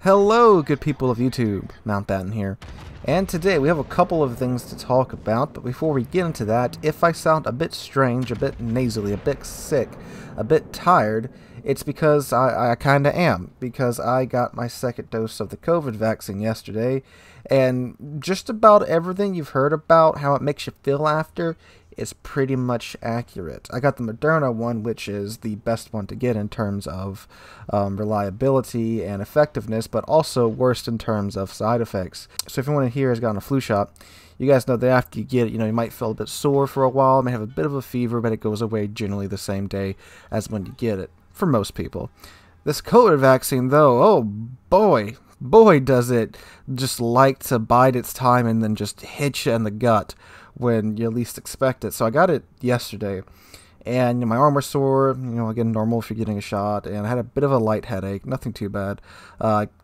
Hello, good people of YouTube, Mountbatten here, and today we have a couple of things to talk about, but before we get into that, if I sound a bit strange, a bit nasally, a bit sick, a bit tired, it's because I kinda am, because I got my second dose of the COVID vaccine yesterday, and just about everything you've heard about how it makes you feel after is pretty much accurate. I got the Moderna one, which is the best one to get in terms of reliability and effectiveness, but also worst in terms of side effects. So if anyone here has gotten a flu shot, you guys know that after you get it, you might feel a bit sore for a while, may have a bit of a fever, but it goes away generally the same day as when you get it, for most people. This COVID vaccine, though, oh boy, does it just like to bide its time and then just hit you in the gut when you least expect it. So I got it yesterday, and my arm was sore, again, normal if you're getting a shot, and I had a bit of a light headache, nothing too bad.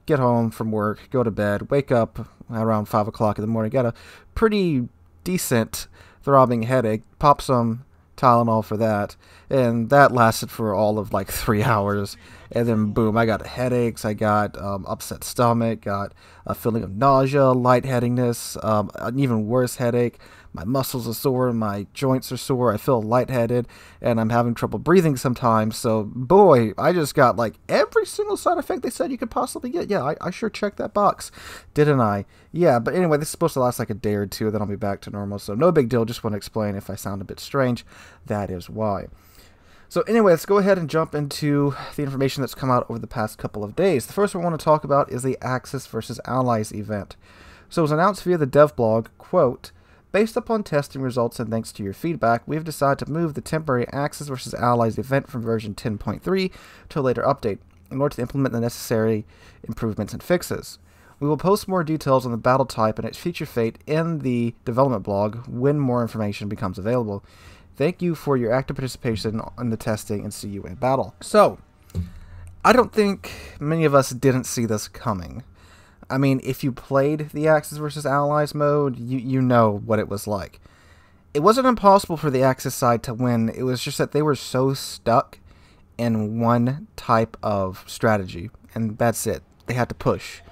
Get home from work, go to bed, wake up around 5 o'clock in the morning, got a pretty decent throbbing headache, pop some Tylenol for that, and that lasted for all of like 3 hours, and then boom, I got headaches, I got upset stomach, got a feeling of nausea, lightheadedness, an even worse headache. My muscles are sore, my joints are sore, I feel lightheaded, and I'm having trouble breathing sometimes. So boy, I just got like every single side effect they said you could possibly get. Yeah, I sure checked that box, didn't I? Yeah, but anyway, this is supposed to last like a day or two, then I'll be back to normal, so no big deal. Just want to explain if I sound a bit strange, that is why. So anyway, let's go ahead and jump into the information that's come out over the past couple of days. The first one I want to talk about is the Axis versus Allies event. So it was announced via the dev blog, quote, "Based upon testing results and thanks to your feedback, we have decided to move the temporary Axis vs. Allies event from version 10.3 to a later update in order to implement the necessary improvements and fixes. We will post more details on the battle type and its future fate in the development blog when more information becomes available. Thank you for your active participation in the testing and see you in battle." So, I don't think many of us didn't see this coming. I mean, if you played the Axis vs. Allies mode, you know what it was like. It wasn't impossible for the Axis side to win, it was just that they were so stuck in one type of strategy, and that's it. They had to push.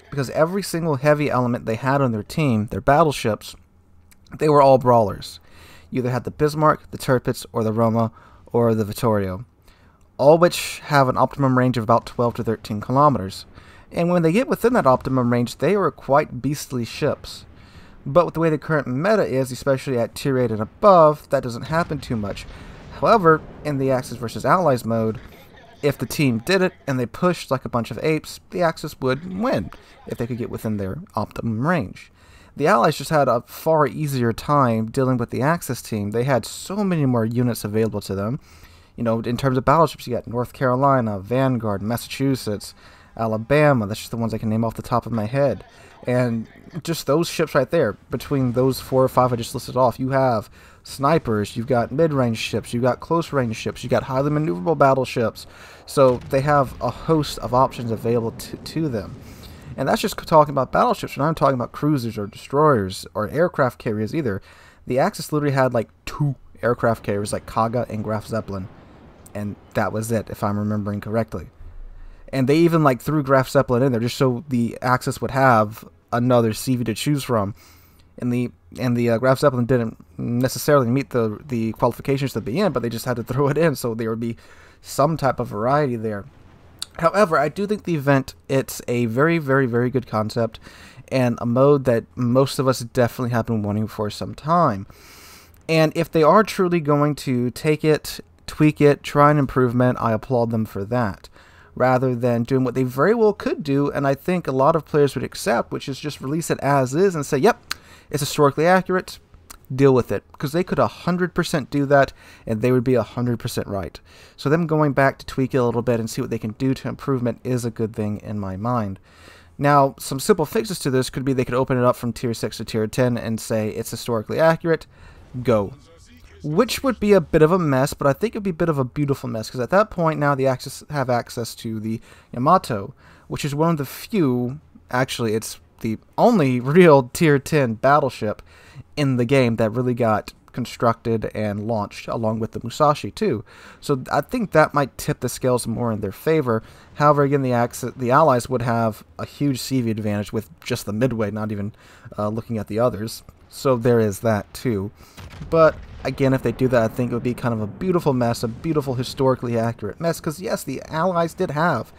Because every single heavy element they had on their team, their battleships, they were all brawlers. You either had the Bismarck, the Tirpitz, or the Roma, or the Vittorio, all which have an optimum range of about 12 to 13 kilometers. And when they get within that optimum range, they are quite beastly ships. But with the way the current meta is, especially at tier 8 and above, that doesn't happen too much. However, in the Axis vs. Allies mode, if the team did it and they pushed like a bunch of apes, the Axis would win if they could get within their optimum range. The Allies just had a far easier time dealing with the Axis team. They had so many more units available to them. In terms of battleships, you got North Carolina, Vanguard, Massachusetts, Alabama. That's just the ones I can name off the top of my head. And just those ships right there, between those 4 or 5 I just listed off, you have snipers, you've got mid-range ships, you've got close-range ships, you've got highly maneuverable battleships. So they have a host of options available to them. And that's just talking about battleships. We're not talking about cruisers or destroyers or aircraft carriers either. The Axis literally had like 2 aircraft carriers, like Kaga and Graf Zeppelin. And that was it, if I'm remembering correctly. And they even like threw Graf Zeppelin in there just so the Axis would have another CV to choose from. And the Graf Zeppelin didn't necessarily meet the qualifications to be in, but they just had to throw it in, so there would be some type of variety there. However, I do think the event, it's a very, very, very good concept, and a mode that most of us definitely have been wanting for some time. And if they are truly going to take it, tweak it, try an improvement, I applaud them for that, rather than doing what they very well could do, and I think a lot of players would accept, which is just release it as is and say, yep, it's historically accurate, deal with it, because they could 100% do that, and they would be 100% right. So them going back to tweak it a little bit and see what they can do to improvement is a good thing in my mind. Now, some simple fixes to this could be they could open it up from tier 6 to tier 10 and say it's historically accurate, go. Which would be a bit of a mess, but I think it would be a bit of a beautiful mess, because at that point now the Axis have access to the Yamato, which is one of the few, actually it's the only real tier 10 battleship in the game that really got constructed and launched, along with the Musashi too. So I think that might tip the scales more in their favor. However, again, the Allies would have a huge CV advantage with just the Midway, not even looking at the others. So there is that too. But again, if they do that, I think it would be kind of a beautiful mess, a beautiful historically accurate mess, because yes, the Allies did have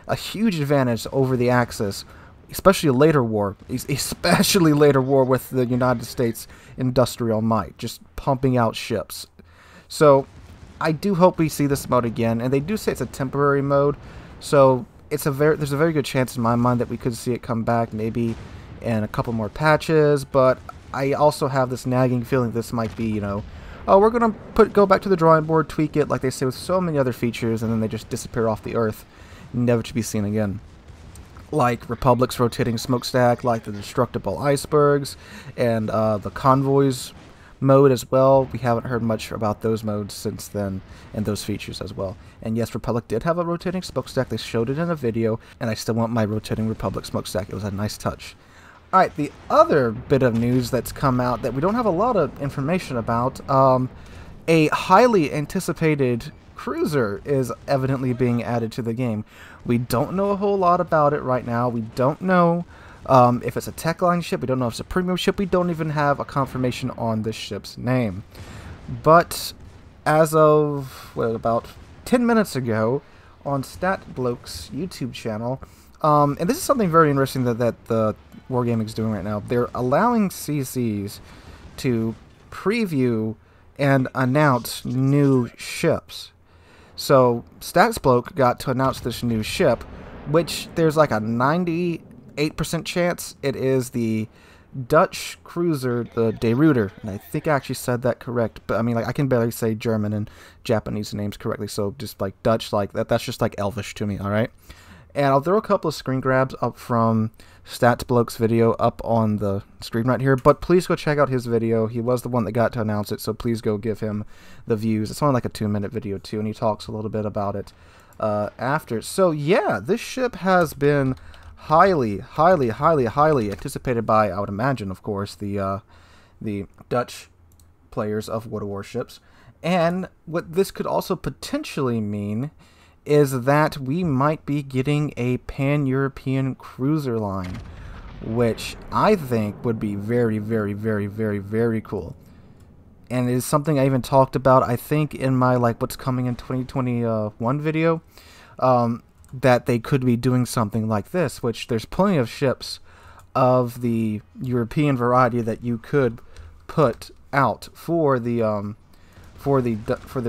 a huge advantage over the Axis, especially later war, especially later war with the United States industrial might, just pumping out ships. So I do hope we see this mode again, and they do say it's a temporary mode, so there's a very good chance in my mind that we could see it come back maybe in a couple more patches, but I also have this nagging feeling this might be, you know, oh, we're going to go back to the drawing board, tweak it like they say with so many other features, and then they just disappear off the earth, never to be seen again. Like Republic's rotating smokestack, like the destructible icebergs, and the convoys mode as well. We haven't heard much about those modes since then, and those features as well. And yes, Republic did have a rotating smokestack. They showed it in a video, and I still want my rotating Republic smokestack. It was a nice touch. Alright, the other bit of news that's come out that we don't have a lot of information about, a highly anticipated cruiser is evidently being added to the game. We don't know a whole lot about it right now. We don't know if it's a tech line ship. We don't know if it's a premium ship. We don't even have a confirmation on the ship's name. But as of, what, about 10 minutes ago on StatBloke's YouTube channel, and this is something very interesting that the Wargaming is doing right now. They're allowing CCs to preview and announce new ships. So StatsBloke got to announce this new ship, which there's like a 98% chance it is the Dutch cruiser, the De Ruyter, and I think I actually said that correct, but I mean, like, I can barely say German and Japanese names correctly, so just like Dutch, like that's just like Elvish to me, alright? And I'll throw a couple of screen grabs up from StatsBloke's video up on the screen right here, but please go check out his video. He was the one that got to announce it, so please go give him the views. It's only like a 2-minute video too, and he talks a little bit about it after. So yeah, this ship has been highly anticipated by, I would imagine, of course, the Dutch players of World of Warships. And what this could also potentially mean is that we might be getting a pan-European cruiser line, which I think would be very cool. And it is something I even talked about, I think, in my, like, what's coming in 2021 video, that they could be doing something like this, which there's plenty of ships of the European variety that you could put out for the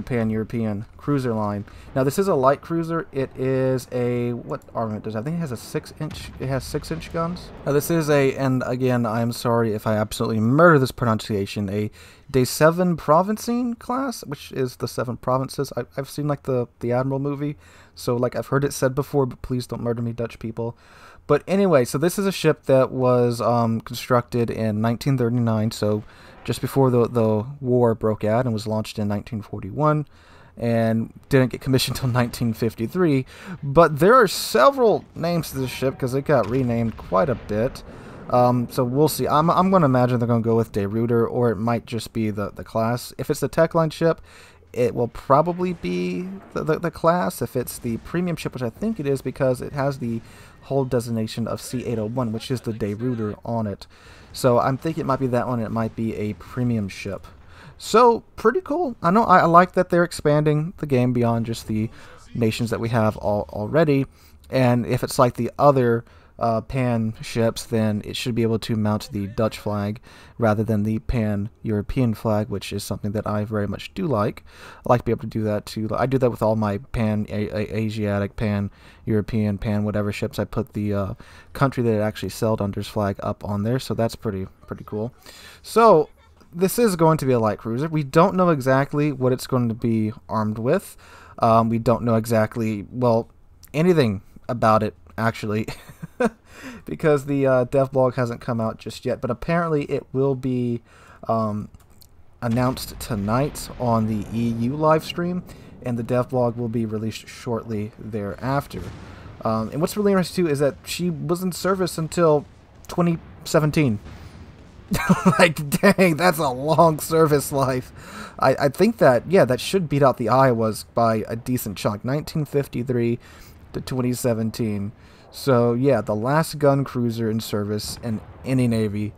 pan-European cruiser line. Now this is a light cruiser. It is a, what armament does it have? I think it has a 6-inch. It has 6-inch guns. Now this is a, and again, I'm sorry if I absolutely murder this pronunciation, a De 7 Provincine class, which is the 7 provinces. I've seen like the Admiral movie, so like I've heard it said before, but please don't murder me, Dutch people. But anyway, so this is a ship that was constructed in 1939, so just before the war broke out, and was launched in 1941, and didn't get commissioned until 1953. But there are several names to this ship because it got renamed quite a bit. So we'll see. I'm going to imagine they're going to go with De Ruyter, or it might just be the class. If it's the tech line ship, it will probably be the class. If it's the premium ship, which I think it is because it has the whole designation of C801, which is the De Ruyter on it. So I'm thinking it might be that one. It might be a premium ship. So pretty cool. I know I like that they're expanding the game beyond just the nations that we have already. And if it's like the other pan ships, then it should be able to mount the Dutch flag rather than the pan-European flag, which is something that I very much do like. I like to be able to do that too. I do that with all my pan-Asiatic, pan-European, pan-whatever ships. I put the country that it actually sailed under's flag up on there, so that's pretty cool. So this is going to be a light cruiser. We don't know exactly what it's going to be armed with. We don't know exactly, well, anything about it, actually, because the dev blog hasn't come out just yet, but apparently it will be announced tonight on the EU live stream, and the dev blog will be released shortly thereafter. And what's really interesting too is that she was in service until 2017. Like, dang, that's a long service life. I think that, yeah, that should beat out the Iowas by a decent chunk. 1953 to 2017. So, yeah, the last gun cruiser in service in any Navy.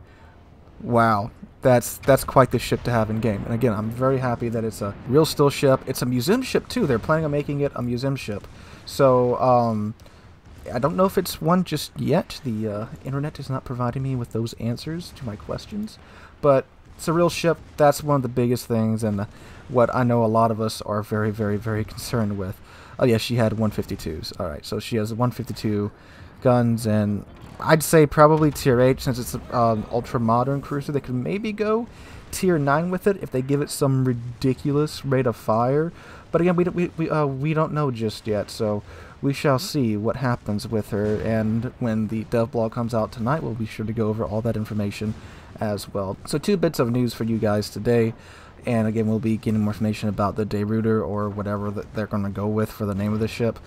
Wow. That's quite the ship to have in game. And again, I'm very happy that it's a real still ship. It's a museum ship, too. They're planning on making it a museum ship. So, I don't know if it's one just yet. The internet is not providing me with those answers to my questions. But it's a real ship. That's one of the biggest things, and what I know a lot of us are very, very, very concerned with. Oh, yeah, she had 152s. All right, so she has 152 guns, and I'd say probably Tier 8, since it's an ultra-modern cruiser. They could maybe go Tier 9 with it if they give it some ridiculous rate of fire. But again, we don't know just yet, so we shall see what happens with her. And when the devlog comes out tonight, we'll be sure to go over all that information as well. So 2 bits of news for you guys today. And again, we'll be getting more information about the Ruyter or whatever that they're going to go with for the name of the ship.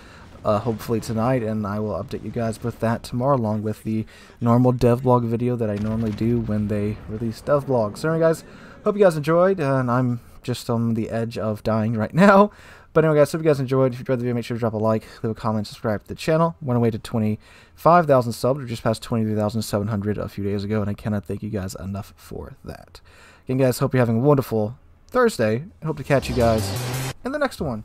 Hopefully tonight, and I will update you guys with that tomorrow, along with the normal devlog video that I normally do when they release devlogs. So anyway, guys, hope you guys enjoyed, and I'm just on the edge of dying right now. But anyway, guys, hope you guys enjoyed. If you enjoyed the video, make sure to drop a like, leave a comment, subscribe to the channel. Went away to 25,000 subs, or just past 23,700 a few days ago, and I cannot thank you guys enough for that. Again, guys, hope you're having a wonderful Thursday, and hope to catch you guys in the next one.